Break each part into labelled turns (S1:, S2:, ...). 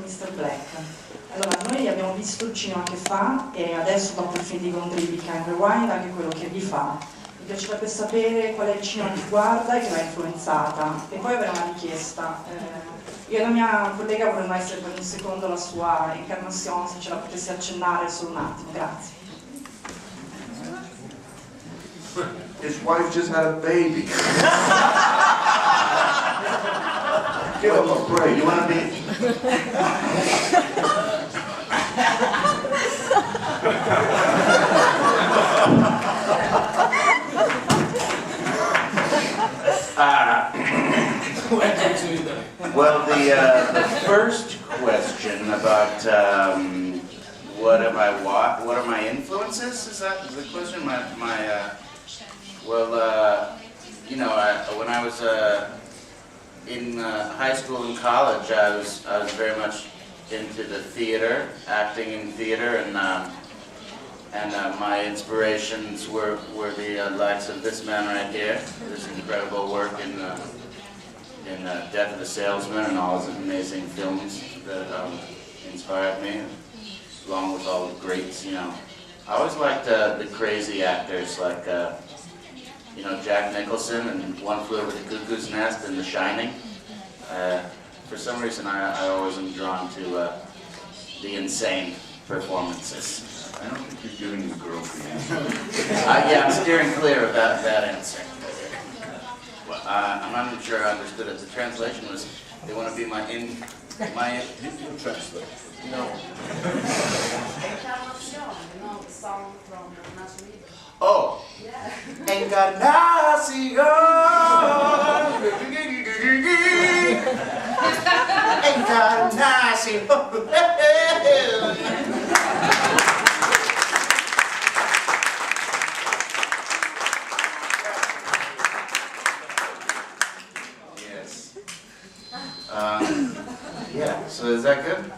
S1: Mr. Black. Allora, noi abbiamo visto il cinema che fa e adesso dopo il film di Gondry and Rewind anche quello che vi fa. Mi piacerebbe sapere qual è il cinema che guarda e che l'ha influenzata. E poi avrei una richiesta. Io e la mia collega vorremmo essere per un secondo la sua incarnazione, se ce la potessi accennare solo un attimo. Grazie.
S2: His wife just had a baby. Give him a break. You want to be? Well, the first question about what are my influences? Is the question? You know, when I was in high school and college, I was very much into the theater, acting in theater, and my inspirations were the likes of this man right here, this incredible work in Death of the Salesman and all his amazing films that inspired me, along with all the greats. You know, I always liked the crazy actors like. You know, Jack Nicholson and One Flew Over the Cuckoo's Nest and The Shining. For some reason, I always am drawn to the insane performances.
S3: I don't think you're giving the girls the answer.
S2: Yeah, I'm steering clear of that answer. I'm not even sure I understood it. The translation was, they want to be my
S3: translate.
S2: No.
S4: The song from National.
S2: Oh!
S4: Yeah.
S2: Encarnación! Encarnación! Yes. Yeah, so is that good?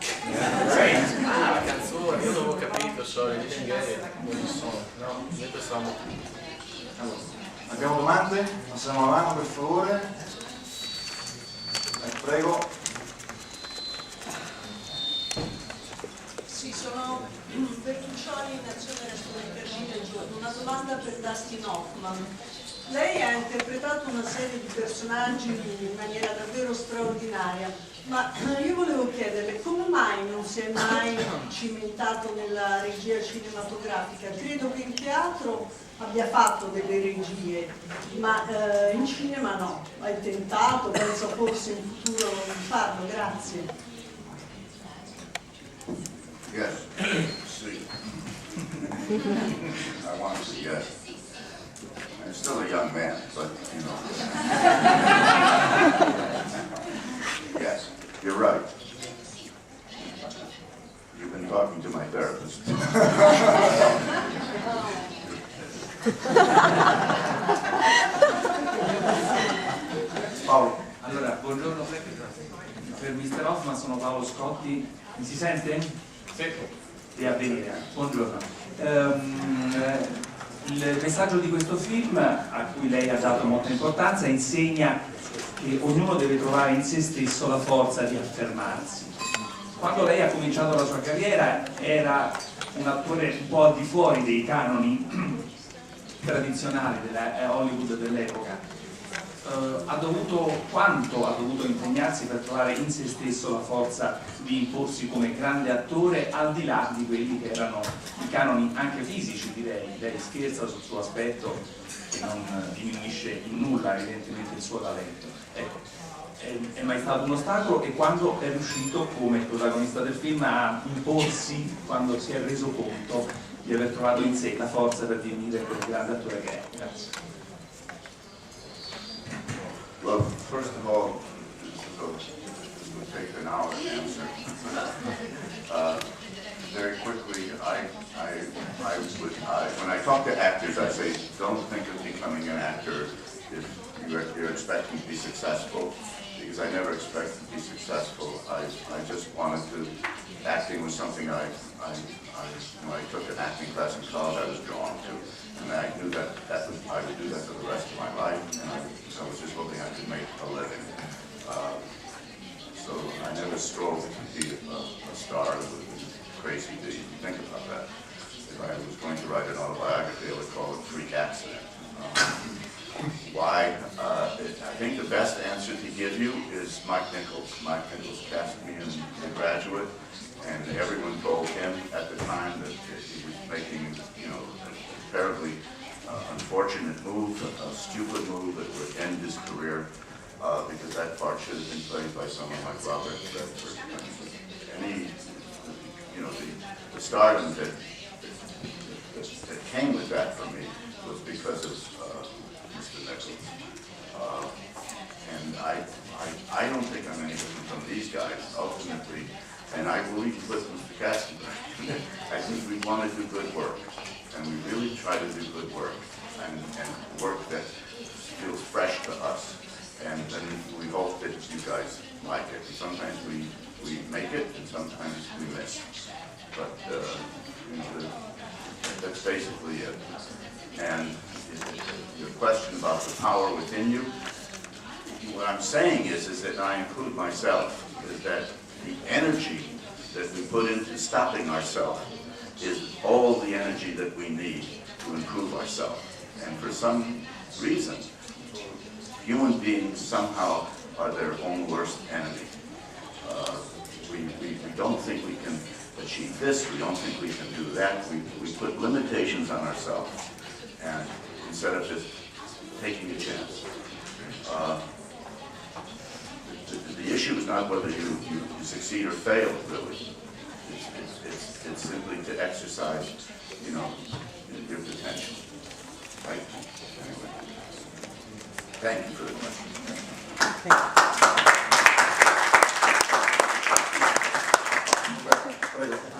S5: Right. La canzone, io l'avevo capito, le 10 gare non sono. No, noi pensavamo.
S3: Abbiamo domande? Passiamo la mano per favore. Prego.
S6: Sì, sono Bertuccioni in azione sull'intervista giorno. Una domanda per Dustin Hoffman. Lei ha interpretato una serie di personaggi in maniera davvero straordinaria, ma io volevo chiederle come mai non si è mai cimentato nella regia cinematografica? Credo che in teatro abbia fatto delle regie, ma in cinema no. Hai tentato, penso forse in futuro di farlo, grazie.
S3: Yes. See. I want to say yes. I'm still a young man, but you know. Yes, you're right. You've been talking to my therapist.
S7: Paolo. Allora, buongiorno per Mr. Hoffman, sono Paolo Scotti. Mi si sente?
S5: Sì.
S7: Di avvenire. Buongiorno. Il messaggio di questo film, a cui lei ha dato molta importanza, insegna che ognuno deve trovare in se stesso la forza di affermarsi. Quando lei ha cominciato la sua carriera era un attore un po' al di fuori dei canoni tradizionali della Hollywood dell'epoca. Quanto ha dovuto impegnarsi per trovare in se stesso la forza di imporsi come grande attore al di là di quelli che erano i canoni anche fisici, direi. Lei scherza sul suo aspetto che non diminuisce in nulla evidentemente il suo talento. Ecco, è mai stato un ostacolo e quando è riuscito come protagonista del film a imporsi, quando si è reso conto di aver trovato in sé la forza per divenire quel grande attore che è. Grazie.
S3: Well, first of all, this would take an hour to answer. Very quickly, when I talk to actors, I say, don't think of becoming an actor if you're expecting to be successful, because I never expected to be successful. I just wanted to. Acting was something I took an acting class in college. I was drawn to, and I knew that I would do that for the rest of my life. And I was just hoping I could make a living. So I never strove to be a star. It would be crazy to even think about that. If I was going to write an autobiography, I would call it Freak Accident. Why? I think the best answer to give you is Mike Nichols. Mike Nichols cast me in The Graduate, and everyone told him at the time that he was making, a terribly unfortunate move, a stupid move that would end his career, because that part should have been played by someone like Robert Redford. And the stardom that came with that for me was because of Mr. Nichols. And I don't think I'm any different from these guys, ultimately. And I will even put Mr. Katzemberg. I think we want to do good work. And we really try to do good work. And work that feels fresh to us. And we hope that you guys like it. And sometimes we make it, and sometimes we miss. But that's basically it. And your question about the power within you, what I'm saying is that I include myself, is that the energy that we put into stopping ourselves is all the energy that we need to improve ourselves. And for some reason, human beings somehow are their own worst enemy. We don't think we can achieve this, we don't think we can do that. We put limitations on ourselves, and instead of just taking a chance. The issue is not whether you succeed or fail, really. It's simply to exercise, your potential. Right? Anyway. Thank you for the question.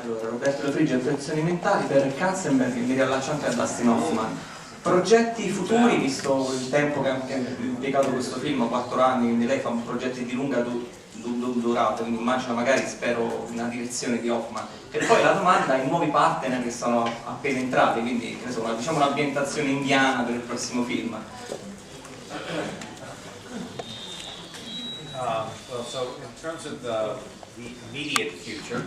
S7: Allora, Roberto De Frigio, Infezioni mentali per Katzemberg, mi riallaccio anche a Dustin Hoffman. Progetti futuri, visto il tempo che ha impiegato questo film, 4 anni, quindi lei fa progetti di lunga durata, quindi immagino, magari, spero, una direzione di Hoffman. E poi la domanda ai nuovi partner che sono appena entrati, quindi diciamo un'ambientazione indiana per il prossimo film.
S8: Well, so in terms of the immediate future,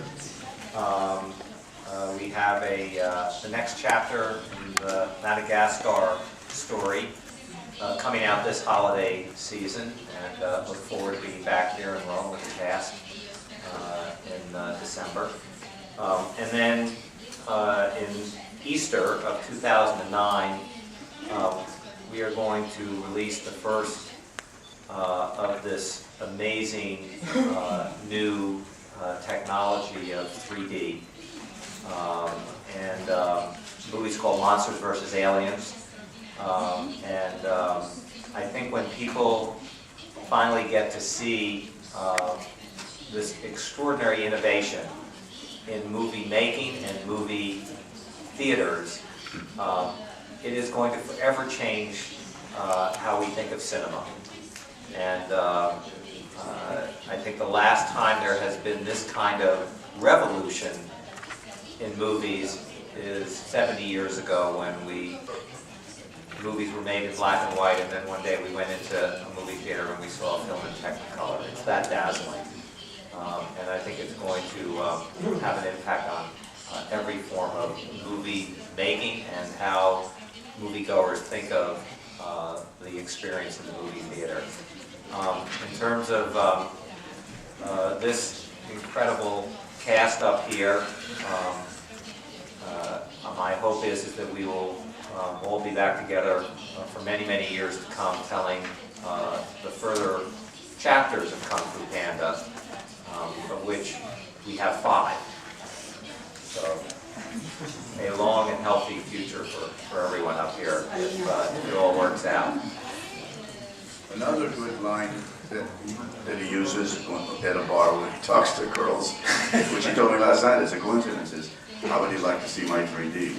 S8: we have the next chapter in the Madagascar story coming out this holiday season, and look forward to being back here in Rome with the cast in December. And then in Easter of 2009, we are going to release the first of this amazing new technology of 3D. And the movie's called Monsters vs. Aliens. I think when people finally get to see this extraordinary innovation in movie making and movie theaters, it is going to forever change how we think of cinema. And I think the last time there has been this kind of revolution in movies is 70 years ago, when movies were made in black and white, and then one day we went into a movie theater and we saw a film in Technicolor. It's that dazzling. And I think it's going to have an impact on every form of movie making and how moviegoers think of the experience in the movie theater. In terms of this incredible cast up here, my hope is that we will all be back together for many, many years to come, telling the further chapters of Kung Fu Panda, of which we have 5. So a long and healthy future for everyone up here if it all works out.
S3: Another good line that he uses at a bar when he talks to girls, which he told me last night, is a coincidence, is, "How would you like to see my 3D?"